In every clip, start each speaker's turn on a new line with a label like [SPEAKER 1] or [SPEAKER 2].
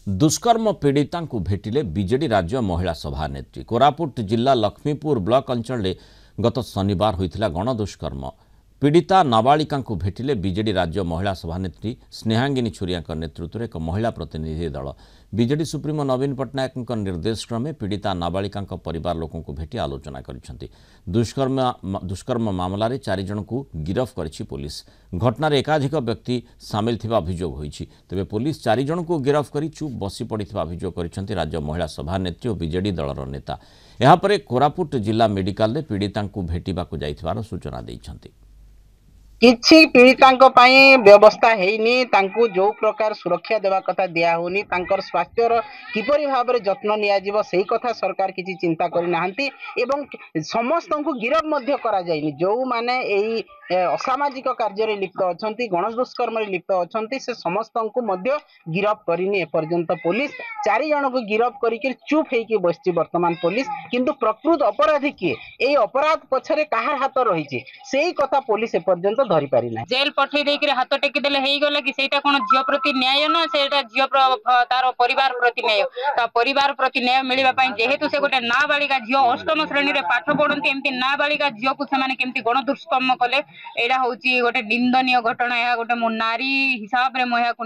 [SPEAKER 1] दुष्कर्म पीड़िता भेटिले बीजेडी राज्य महिला सभानेत्री। कोरापुट जिला लक्ष्मीपुर ब्लॉक अंचल में गत शनिवार होता गणदुष्कर्म पीड़िता नाबालिका भेटिले बीजेडी राज्य महिला सभानेत्री स्नेहांगिनी छुरिया नेतृत्व में एक महिला प्रतिनिधि दल। बीजेडी सुप्रीमो नवीन पट्टनायक निर्देश क्रमे पीड़िता नाबालिका परिवार लोकों को भेटी आलोचना करिसेंती। दुष्कर्म मामला रे 4 जन को गिरफ्त करिछि पुलिस। घटना रे एकाधिक व्यक्ति सामिल थिबा अभियोग होइछि। तेबे पुलिस 4 जन को गिरफ्त करी चुप बसी पड़िथिबा अभियोग करिसेंती राज्य महिला सभानेत्री और बीजेडी दलर नेता। यहाँ पर कोरापुट जिला मेडिकल रे पीड़िता भेटिबाकु जाइथिबार सूचना दैछंती।
[SPEAKER 2] किछि पीड़ितांको पई व्यवस्था हेइनी, तांकु जो प्रकार सुरक्षा देवा कथा दिया होनी, तांकर स्वास्थ्यर किपरि भाबरे जत्न निया जीवो सेही कथा सरकार किछि चिंता करि नाहंती एवं समस्तंकु गिरफ मध्य करा जाइनी। जो माने एई असामाजिक कार्य रे लिप्त अछंती, गणेश दुष्कर्म रे लिप्त अछंती, से समस्तंकु मध्य गिरफ करिनी। ए पर्यंत पुलिस 4 जन को गिरफ करिके चुप हेइके बसछि वर्तमान पुलिस। किंतु प्रकृत अपराधी के एई अपराध पछरे काहार हाथ रहिछि सेही कथा पुलिस ए पर्यंत धरी पारि ना।
[SPEAKER 3] जेल पठे देके हाथ टेकी देले हेई गला कि सेटा कोन झियो प्रति न्याय ना, सेटा झियो तार परिवार प्रति न्याय। ता परिवार प्रति न्याय मिलिबा पई जेहेतु से गोटे नाबालिका झियो अष्टम श्रेणी रे पाठ पढंती, एमती नाबालिका झियो को से माने केमती गण दुष्कर्म कले एडा होची गोटे निंदनीय घटना। या गोटे मो नारी हिसाब रे मोया को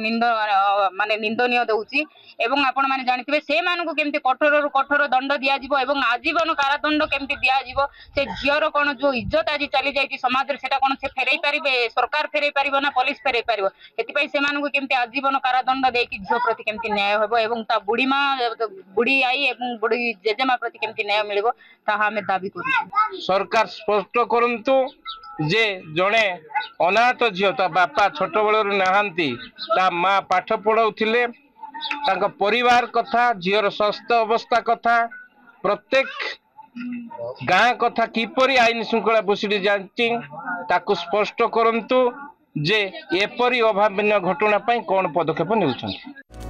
[SPEAKER 3] माने निंदनीय दउची। एवं आपण माने जानिथिबे से मान को केमती कठोर रु कठोर दंड दिया जिवो एवं आजीवन कारादंड केमती दिया जिवो। से झियोर कोन जो इज्जत आज चली जाई समाज रे सेटा कोन से फेरई पारिबे, सरकार फेरई पारिबो ना पुलिस फेरई पारिबो। एति पई से मान को केमती आजीवन कारादंड देकी झियो प्रति केमती न्याय होबो एवं ता बुढ़ी आई एवं बुढ़ी जेजेमा प्रति केमती न्याय मिलिबो ताहा हमें दाबी करू।
[SPEAKER 4] सरकार स्पष्ट करंतु जे जड़े अनाथ झील ता बापा छोट बेलू नहांती, ता माँ पाठ पढ़ाउथिले, तांको परिवार कथा, झीर स्वास्थ्य अवस्था कथा, प्रत्येक गाँ कथा किपरि आईन श्रृंखला बुसिडी जांची ताकु स्पष्ट करंतु जे एपरि अभावनीय घटना पई कोन पदक्षेप नेउछन।